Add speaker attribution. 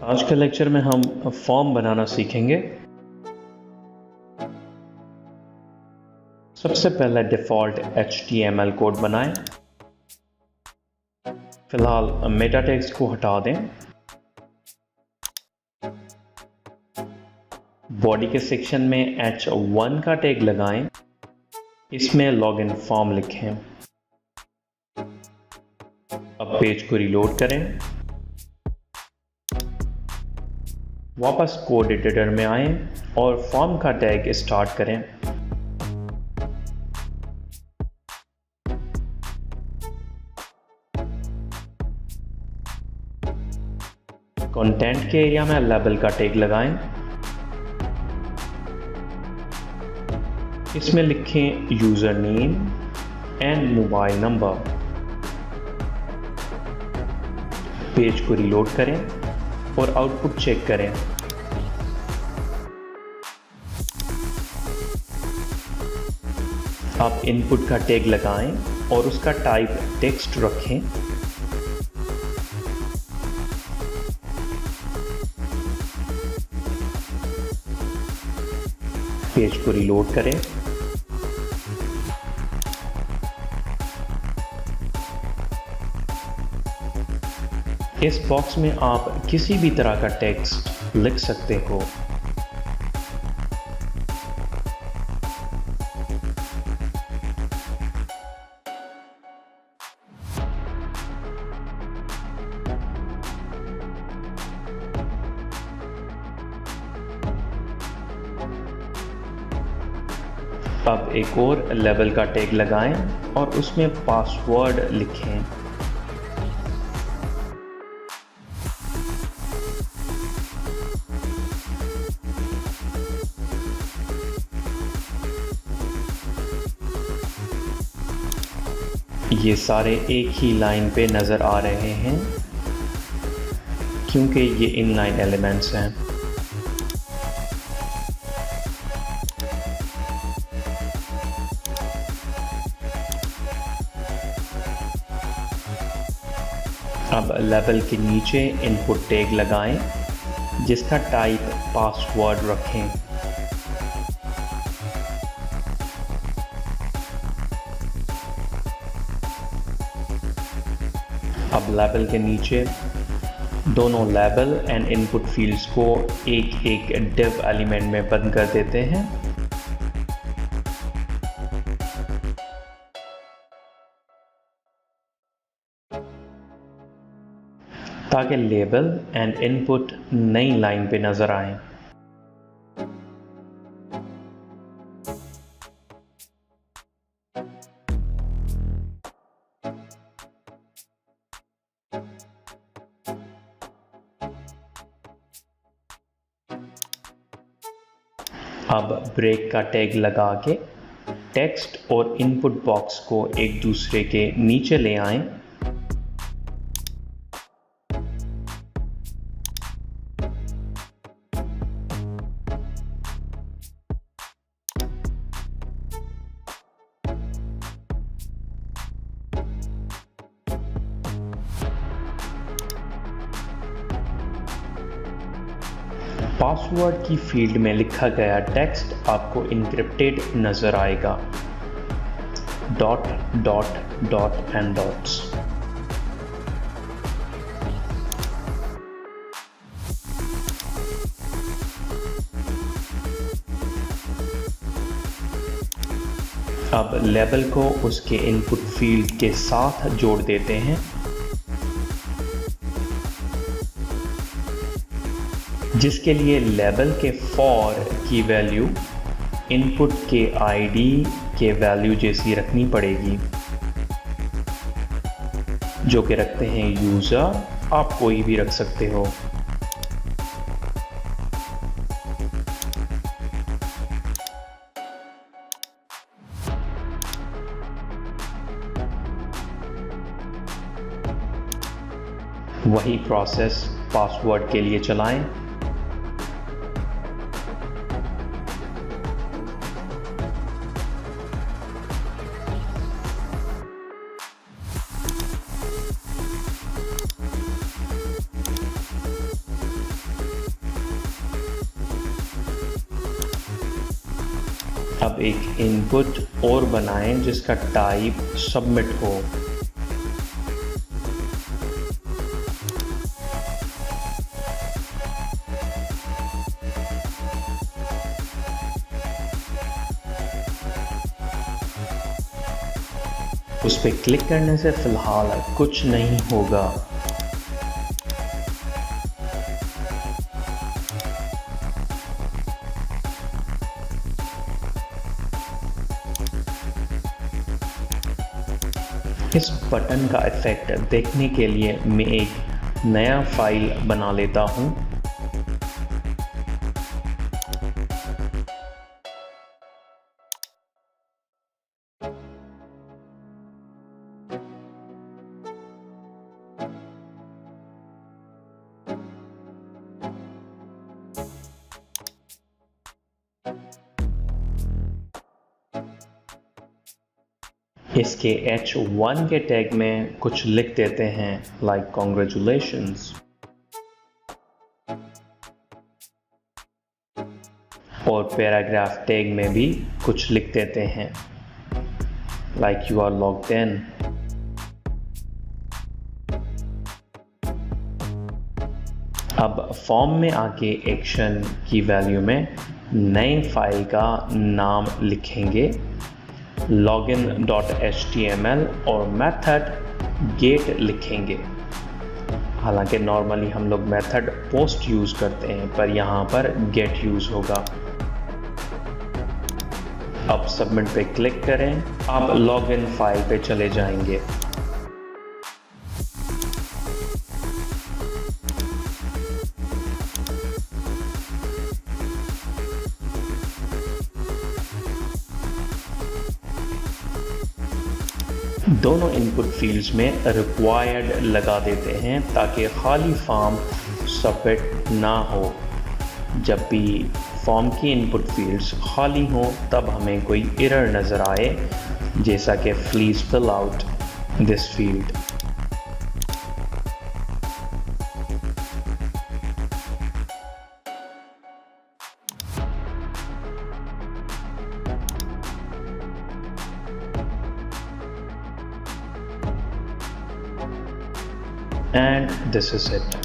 Speaker 1: आज के लेक्चर में हम फॉर्म बनाना सीखेंगे। सबसे पहले डिफ़ॉल्ट HTML कोड बनाएं। फिलहाल मेटा टेक्स्ट को हटा दें। बॉडी के सेक्शन में H1 का टैग लगाएं। इसमें लॉगिन फॉर्म लिखें। अब पेज को रीलोड करें। वापस कोड एडिटर में आएं और फॉर्म का टैग स्टार्ट करें। कंटेंट के एरिया में लेबल का टैग लगाएं। इसमें लिखें user name and mobile number. Page को रीलोड करें और आउटपुट चेक करें। आप इनपुट का टैग लगाएं और उसका टाइप टेक्स्ट रखें। पेज को रीलोड करें। इस बॉक्स में आप किसी भी तरह का टेक्स्ट लिख सकते हो। अब एक और लेबल का टैग लगाएं और उसमें पासवर्ड लिखें। ये सारे एक ही लाइन पे नज़र आ रहे हैं क्योंकि ये इनलाइन एलिमेंट्स हैं। अब लेबल के नीचे इनपुट टैग लगाएं जिसका टाइप पासवर्ड रखें। अब लेबल के नीचे दोनों लेबल एंड इनपुट फील्ड्स को एक एक डिव एलिमेंट में बंद कर देते हैं। ताकि लेबल एंड इनपुट नई लाइन पे नजर आए। अब ब्रेक का टैग लगा के टेक्स्ट और इनपुट बॉक्स को एक दूसरे के नीचे ले आएं। पासवर्ड की फील्ड में लिखा गया टेक्स्ट आपको इनक्रिप्टेड नजर आएगा। Dot dot dot and dots. अब लेबल को उसके इनपुट फील्ड के साथ जोड़ देते हैं जिसके लिए लेबल के फॉर की वैल्यू इनपुट के आईडी के वैल्यू जैसी रखनी पड़ेगी जो कि रखते हैं यूजर। आप कोई भी रख सकते हो। वही प्रोसेस पासवर्ड के लिए चलाएं। अब एक इनपुट और बनाएं जिसका टाइप सबमिट हो। उस पर क्लिक करने से फिलहाल कुछ नहीं होगा। इस बटन का इफेक्ट देखने के लिए मैं एक नया फाइल बना लेता हूं। इसके H1 के टैग में कुछ लिख देते हैं लाइक कॉन्ग्रेचुलेशंस, और पैराग्राफ टैग में भी कुछ लिख देते हैं like you are logged in. अब फॉर्म में आके एक्शन की वैल्यू में नई फाइल का नाम लिखेंगे login.html और मेथड गेट लिखेंगे। हालांकि नॉर्मली हम लोग मेथड पोस्ट यूज़ करते हैं पर यहाँ पर गेट यूज़ होगा। अब सबमिट पे क्लिक करें, आप लॉगिन फाइल पे चले जाएंगे। दोनों इनपुट फील्ड्स में रिक्वायर्ड लगा देते हैं ताकि खाली फॉर्म सबमिट ना हो। जब भी फॉर्म की इनपुट फील्ड्स खाली हों तब हमें कोई एरर नज़र आए, जैसा कि please fill out this field. And this is it.